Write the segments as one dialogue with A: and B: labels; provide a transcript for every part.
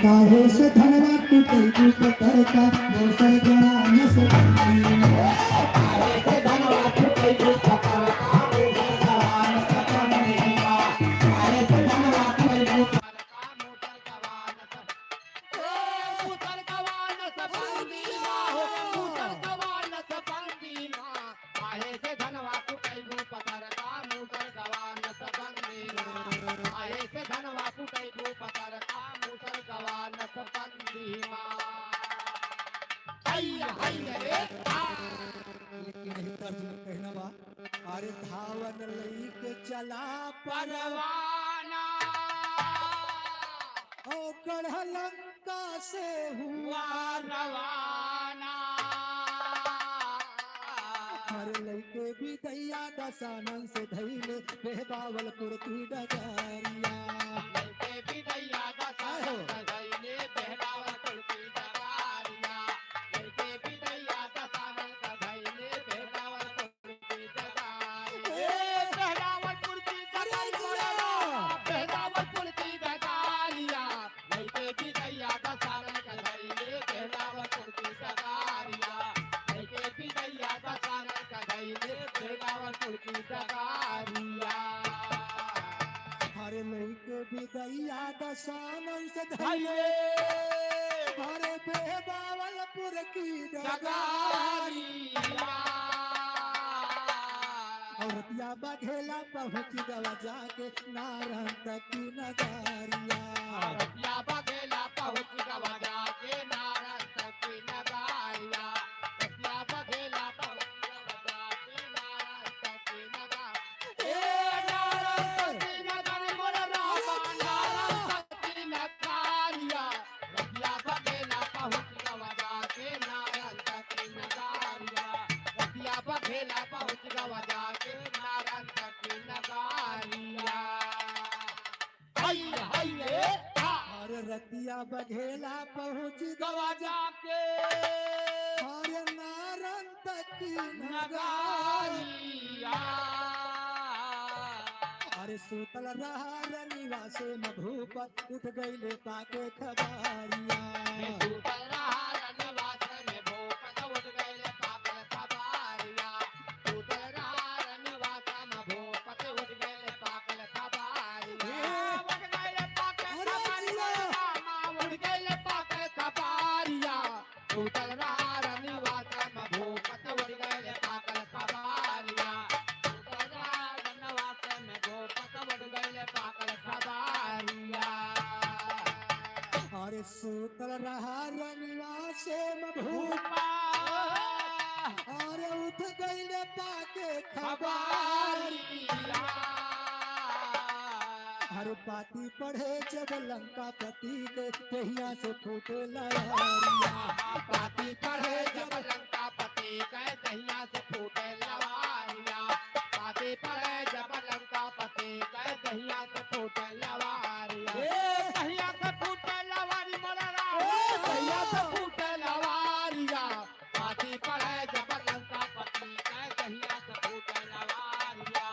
A: काहे से धनवा टूटे रूप करता मोसर जवान से
B: काहे से धनवा टूटे रूप करता मोसर जवान सपन माँ काहे से धनवा टूटे रूप करता मोसर जवान मोसर जवान सपन माँ मोसर जवान सपन माँ काहे से धनवा टूटे रूप करता मोसर जवान सपन माँ काहे से धनवा टूटे रूप करता मोसर जवान सपन माँ हैया हैया रे
A: कहना बा अरे धावन लईक चला
B: परवाना
A: ओ कढ़लंका से हुआ
B: हुआ रवाना
A: हर लईके भी दैया दसानन से धैले बेबावलपुर की डगारिया
B: लड़के भी दैया दसानन गईले बेहबावलपुर की डगारिया लड़के भी दैया दसानन गईले बेहबावलपुर की डगारिया बेहबावलपुर की डगारिया बेहबावलपुर की डगारिया लड़के भी दैया दसानन गईले बेहबावलपुर की डगारिया लड़के भी दैया दसानन गईले बेहबावलपुर की डगारिया
A: हरे लईके भी दैया दसानन से धैले हरे बेबावलपुर की डगारिया औरतिया बघेला पहुंच गवा जाके नारायण तक की नगारिया
B: रतिया बघेला पहुंच गवा जाके नारायण तक की नगारिया रतिया बघेला पहुंच गवा जाके नारायण तक की नगारिया ए नारायण तक की नगारी मोर रामा नारायण तक की नगारिया रतिया बघेला पहुंच गवा जाके नारायण तक की नगारिया रतिया बघेला पहुंच गवा जाके नारायण तक की नगारिया हैया हैया
A: हरे रतिया बघेला पहुंच
B: गवा जाके
A: हरे नारायण तक की
B: नगारिया
A: अरे सूतल रहा रनिवा से मधुपर उठ गईले पाके खबारिया
B: सूतल रहा रनवास में भूपत उठ गईले पागल खबारिया सूतल रहा रनवास में भूपत उठ गईले पागल खबारिया उठ गईले पागल खबारिया उठ गईले पागल खबारिया सूतल रहा रनवास में भूपत उठ गईले पागल खबारिया सूतल रहा रनवास में भूपत उठ गईले पागल खबारिया
A: अरे सूतल रहा रनिवा से मधुपर अरे उठ गईले पाके खबारिया हर पाती पढ़े जब लंका पति के कहिया से फूटे लहरिया
B: पाती पढ़े जब लंका पति कह दहिया से फूटे लवारिया पाती पढ़े जब लंका पति कह दहिया से फूटे लवारिया दहिया से फूटे लवारी मोरा दहिया से फूटे लवारिया पाती पढ़े जब लंका पति कह दहिया से फूटे लवारिया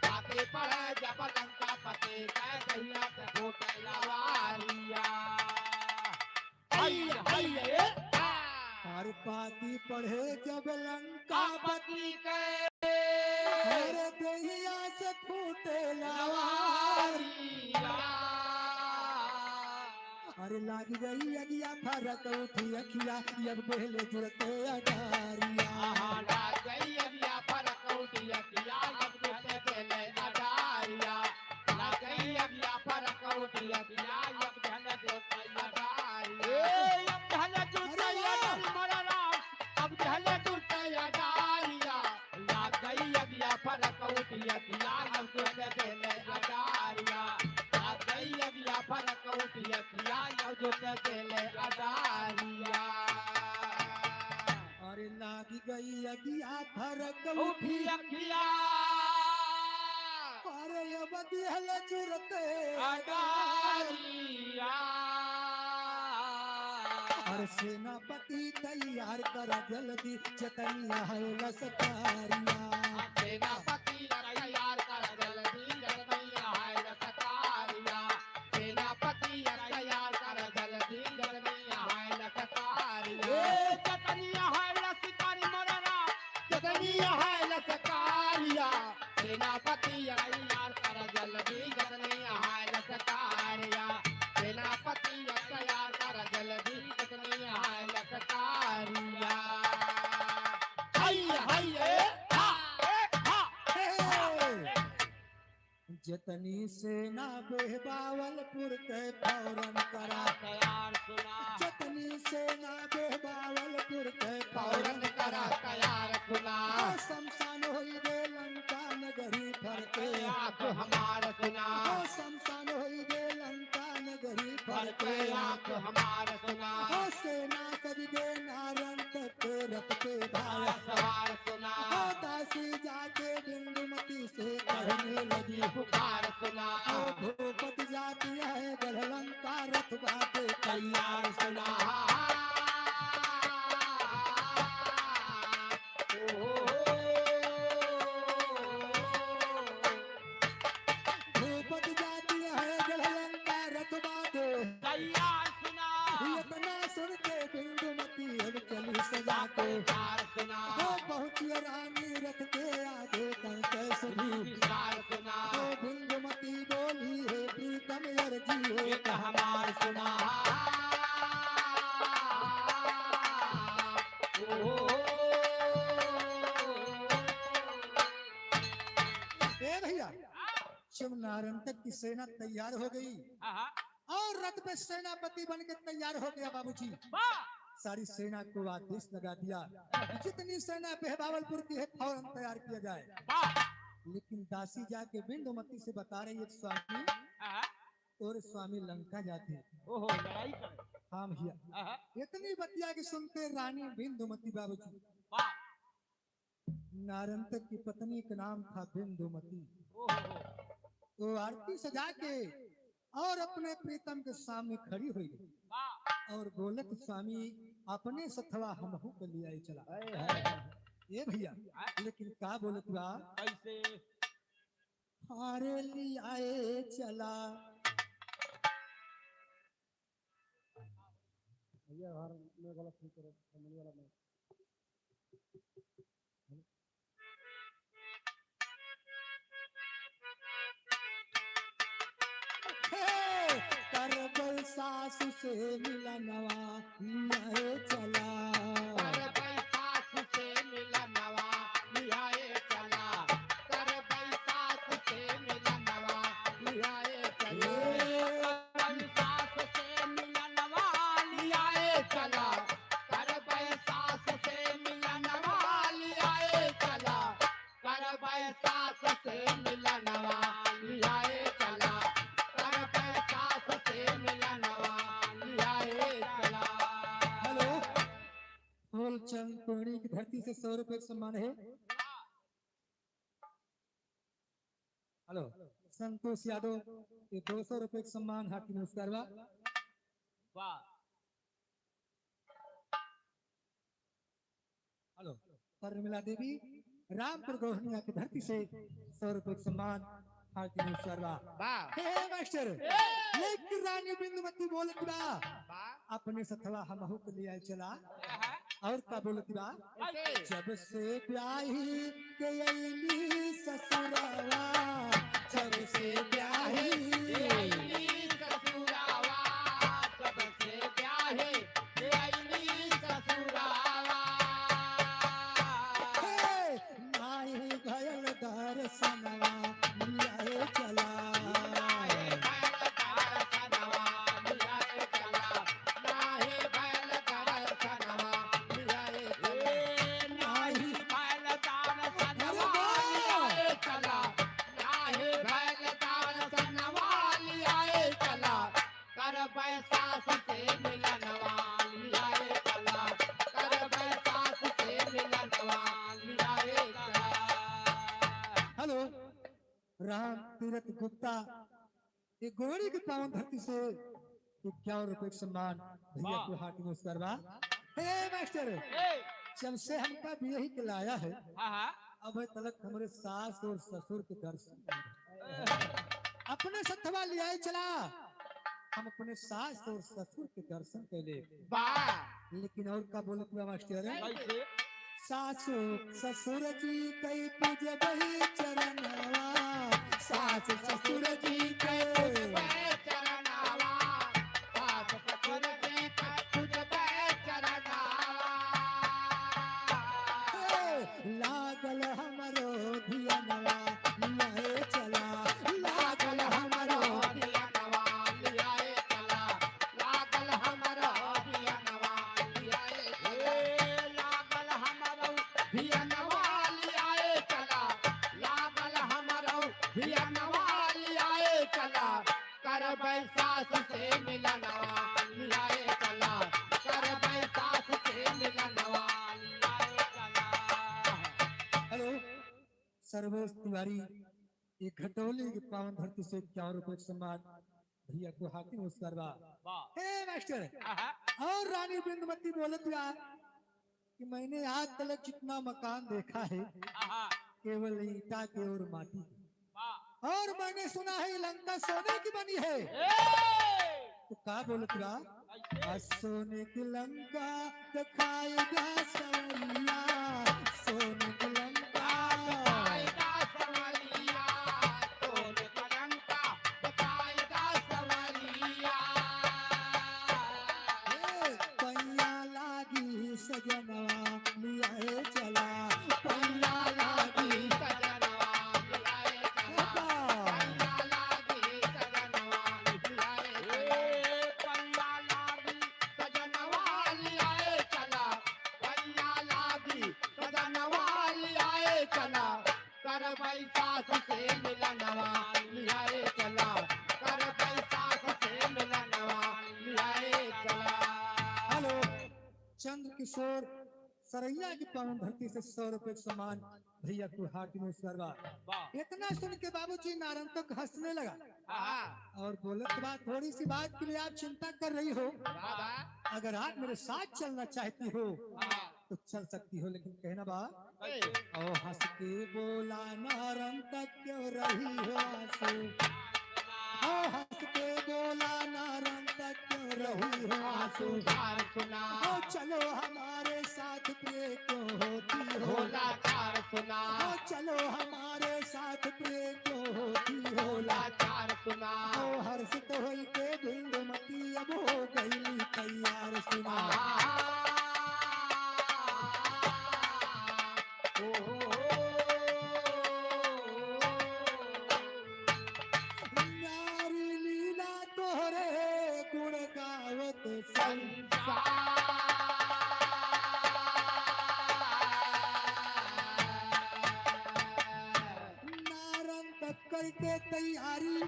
B: पाती पढ़े जब लंका पति कह दहिया से फूटे लवारिया हैया हैया
A: हर पाती पढ़े जब लंका
B: पति के
A: हर दहिया से फूटे लवारिया अरे लाग गई अगिया फरक उठी अखिया अब पहले जुड़ते अडारिया
B: लाग गई अगिया फरक उठी अखिया अब जुड़ते पहले अडारिया लाग गई अगिया फरक उठी अखिया अब धन जुड़ते अडारिया अब धन जुड़ते अडारिया अब धन जुड़ते अडारिया लाग गई अगिया फरक उठी अखिया अब जुड़ते पहले अडारिया लाग गई अगिया फरक उठी अखिया अब जुड़ते पहले अडारिया
A: अरे लाग गई अगिया फरक
B: उठी अखिया
A: अरे अब दिहल जुड़ते
B: अडारिया
A: हर सेनापति तैयार कर जल्दी चतनिया है लसकारिया
B: सेनापति तैयार कर जल्दी चतनिया है लसकारिया सेनापति तैयार कर जल्दी गजनी है लचकारिया सेनापति तैयार कर जल्दी गजनी है लचकारिया सेनापति तैयार कर जल्दी गजनी है लचकारिया हैया हैया
A: जतनी सेना बेहबावलपुर के फौरन करा
B: तैयार सुना
A: जतनी सेना बेहबावलपुर के
B: फौरन करा तैयार सुना
A: शमशान होई गे लंका नगरी फरके
B: आँख हमार सुना
A: शमशान होई गे लंका नगरी
B: फरके
A: फरके
B: आँख हमार सुना
A: सेना सज गे नारन तक रथ पे धारा
B: सवार सुना
A: दासी जाके बिंदुमती से कहने लगी
B: पुकार सुना
A: भूपत जाती है गढ़लंका रथ बाटे तैयार
B: सुना
A: भूपत जाती है गढ़लंका रथ बाटे
B: तैयार सुना
A: इतना सुनते बिंदुमती अब चली सजा के
B: सुना
A: पहुंची रानी रथ के आगे कंके सुनी
B: पुकार सुना
A: बिंदुमती बोली है प्रीतम अर्जी
B: एक हमार सुना
A: भैया जब नारायण तक की सेना तैयार हो गई और रथ पे सेनापति बन के तैयार हो गया बाबूजी सारी सेना को आदेश लगा दिया जितनी सेना बेहबावलपुर की है फौरन तैयार किया जाए लेकिन दासी जाके बिंदुमती से बता रही है स्वामी और स्वामी लंका जाते
B: ओहो लड़ाई करे
A: हाँ भैया इतनी बतिया की सुनते रानी बिंदुमती बाबूजी नारायण तक की पत्नी का नाम था बिंदुमती वो आरती सजा के और अपने प्रीतम के सामने खड़ी हुई और बोलत स्वामी अपने सथवा हमहू के लिए आई चला ये भैया लेकिन का बोलत बा
B: कैसे
A: हारे लियाए चला करबल सासु से मिलनवा लियाए चला
B: सास से मिलनवा लियाए चला कर सास से मिलनवा लियाए चला सास से मिलनवा लियाए चला कर सास से मिलनवा लियाए चला कर सास से मिलनवा लियाए चला कर सास से मिलनवा लियाए चला
A: हेलो फूलचंद पूर्णी की धरती से 100 रुपए का सम्मान है हेलो संतोष यादव ये 200 रुपए का सम्मान हाथी नमस्कार
B: वाह
A: हेलो परमिला देवी रामपुर गौहनिया की धरती से 100 रुपए का सम्मान हाथी नमस्कार
B: वाह
A: हे मास्टर लेकिन रानी बिंदुमती बोलत बा
B: वाह
A: अपने सथवा हमहू के लिए चला और का बोलत बा
B: ऐसे
A: जब से ब्याही के अइली ससुरवा जब से ब्याही
B: आईली ससुरावा जब से ब्याहे आईली ससुरावा
A: नाई घयल दर्शनवा लियाए चला
B: नाहे बैल दर्शनवा लियाए चला नाहे बैल दर्शनवा लियाए चला नाहे बैल दर्शनवा लियाए चला नाहे बैल दर्शनवा लियाए चला कर सास से मिलनवा लियाए चला कर सास से मिलनवा लियाए चला
A: हेलो राम तीरथ गुप्ता ये गोरी की पावन धरती से 51 रुपए का सम्मान भैया को हाथी नमस्कार बा हे मास्टर जब से हमका भी यही के लाया है अब तलक हमारे सास और ससुर के दर्शन नहीं हुए। अपने सथवा लिया चला हम अपने सास और ससुर के दर्शन के लिए
B: वाह
A: लेकिन और का बोलत बा मास्टर
B: कैसे
A: सासू ससुर जी कई पूजबही चरणवा, सास ससुर जी कई
B: चरनावा सास ससुर जी पूजबे चरनावा
A: लागल हमरो धियनवा लियाए चला, लागल हमरो
B: धियनवा लियाए चला लागल हमरो धियनवा लियाए चला लागल हमरो धियनवा लियाए चला लागल हमरो धियनवा लियाए चला करबै सास से मिलनवा लियाए चला करबै सास से मिलनवा लियाए चला
A: हेलो सर्वोज तिवारी, एक घटोली की पावन धरती से 51 रुपए का सम्मान भैया को हाथी नमस्कार बा। हे मास्टर, और रानी बिंदुमती बोलत बा कि मैंने आज तक जितना मकान देखा है केवल ईटा के और माटी के, और मैंने सुना है लंका सोने की बनी है। तो का बोलत बा, आज सोने की लंका दिखाएगा सवरिया, सोने की लंका
B: बताएगा सवरिया सोने का लंका बताएगा सवरिया
A: पैया लागी सजनवा लियाए चला, पैया लागी
B: सजनवा लियाए चला पैया लागी सजनवा लियाए पैया लागी सजनवा लियाए चला पैया लागी सजनवा लियाए चला करबै सास से मिलनवा लियाए चला करबै सास से मिलनवा लियाए चला
A: हेलो चंद्र किशोर सरैया की पावन धरती से 100 रुपए का सम्मान भैया को हाथी नमस्कार बा। इतना सुन के बाबूजी नारंग तक हंसने लगा और बोलत बा, थोड़ी सी बात के लिए आप चिंता कर रही हो, अगर आप मेरे साथ चलना चाहती हो तो चल सकती हो, लेकिन कहना बा और हंस के बोला नारंग तक क्यों रही हो आंसू, ओ हंस के बोला नारंग तक क्यों रही हो आंसू,
B: कार सुना
A: ओ चलो हमारे साथ प्रिय क्यों होती हो,
B: होला कार सुना
A: ओ चलो हमारे साथ प्रिय क्यों होती हो,
B: होला कार सुना
A: ओ हर्षित होई के बिंदुमती अब हो गई तैयार सुना, नारी लीला तोहरे गुण गावत नारंग तक करके तैयारी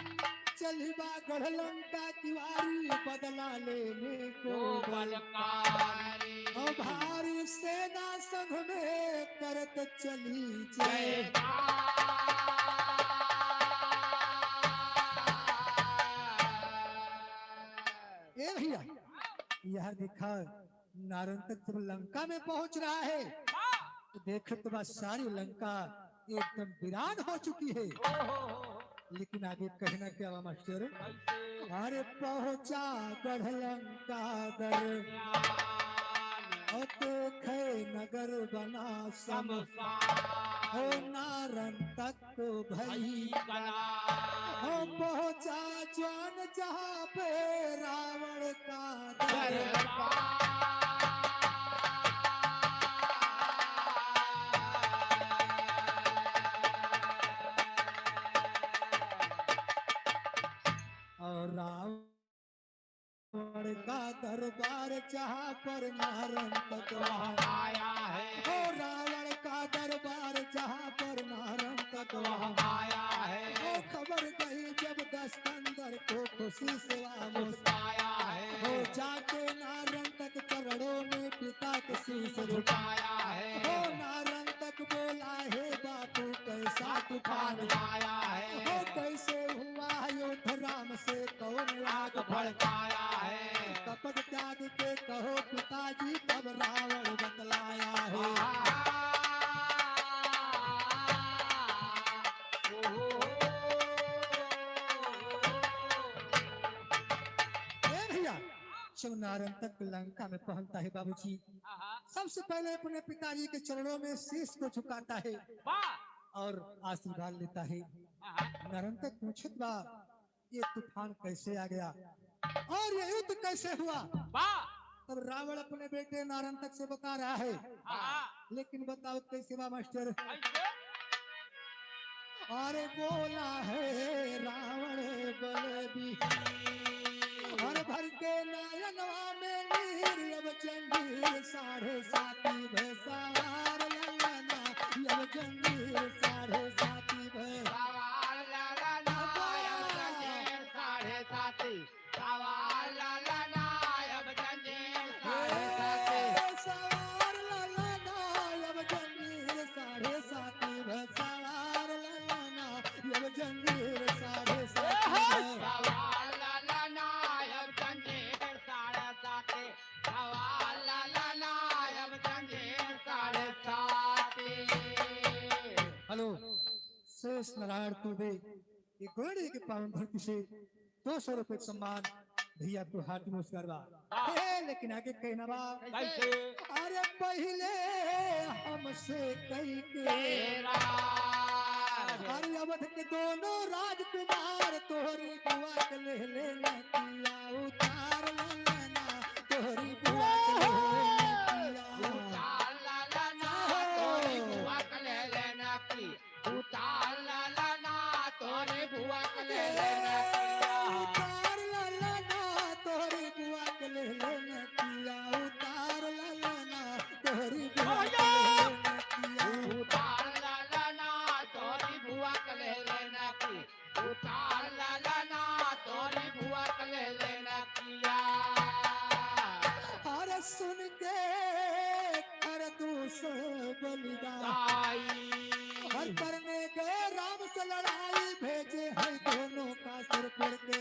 A: चलिबा गढ़लंका किवारी, बदला लेने को
B: बलकारी
A: ओ भारी सेना संग में करत चली जय, ए भैया यह देखा नारंग तक जब लंका में पहुंच रहा है तो देख तो बस सारी लंका एकदम वीरान हो चुकी है, लेकिन आगे कहना क्या हुआ मास्टर, अरे पहुंचा गढ़लंका दर और देखे नगर बना सम, हो नारंग तक को भई हो पहुंचा जौन जहाँ पे रावण का दर, और रावण का दरबार जहाँ पर नारंग तक वहाँ
B: आया है
A: हो, रावण का दरबार जहाँ पर नारंग तक वहाँ
B: आया है
A: हो, खबर गई जब दस्तंदर को खुशी से वापस
B: आया
A: हो,
B: है
A: जाके नारंग तक चरणों में पिता के शीश झुका,
B: झुकाया है
A: हो नारंग तक बोला है बापू कैसा तूफान
B: आया
A: हो,
B: है
A: कैसे हुआ युद्ध राम से कौन आग
B: भड़काया है
A: कपट त्याग के कहो पिताजी तब रावण बतलाया है, जब नारंग तक लंका में पहुंचता है बाबूजी सबसे पहले अपने पिताजी के चरणों में शीश को झुकाता है
B: वाह
A: और आशीर्वाद लेता है। नरंतक पूछत बा ये तूफान कैसे आ गया और ये युद्ध कैसे हुआ।
B: वाह
A: तब रावण अपने बेटे नारंतक से बता रहा है, लेकिन बताओ कैसे बा मास्टर।
B: कैसे
A: अरे बोला है रावण बलबी और भर के नयनवा में नीर अब जंगीर साढ़े साती भैसार ललना अब जंगीर साढ़े साती भैसार
B: सवाल ललनायब जंजीर साढ़े साथी सवाल ललनायब जंजीर साढ़े साथी
A: सवार ललना अब जंगीर साढ़े साती भैसार ललना अब जंगीर साढ़े साती
B: सवाल ललनायब जंजीर साढ़े साथी सवाल ललनायब जंजीर साढ़े साथी
A: हेलो शेष नारायण तुबे ये घोड़े के पावन धरती से 200 रुपए का सम्मान भैया को हाथ में उसका लेकिन आगे कहना बा
B: कैसे
A: अरे पहले हमसे कई के
B: तेरा
A: अरे अवध के दोनों राजकुमार तोहरी बुआ के ले लेना किया उतार लेना तोहरी बुआ के ले लेना किया
B: उतार ललना तोरी बुआ के ले लेना की उतार ललना तोरी बुआ के ले लेना
A: उतार ललना तोहरी बुआ के ले लेना किया उतार ललना तोहरी बुआ के ले लेना किया
B: उतार ललना तोरी बुआ के ले लेना की उतार ललना तोरी बुआ के ले लेना किया
A: अरे सुन के कर दूसर बलिदान
B: आई
A: हर करने गए राम से लड़ाई भेजे है दोनों का सिर फोड़ के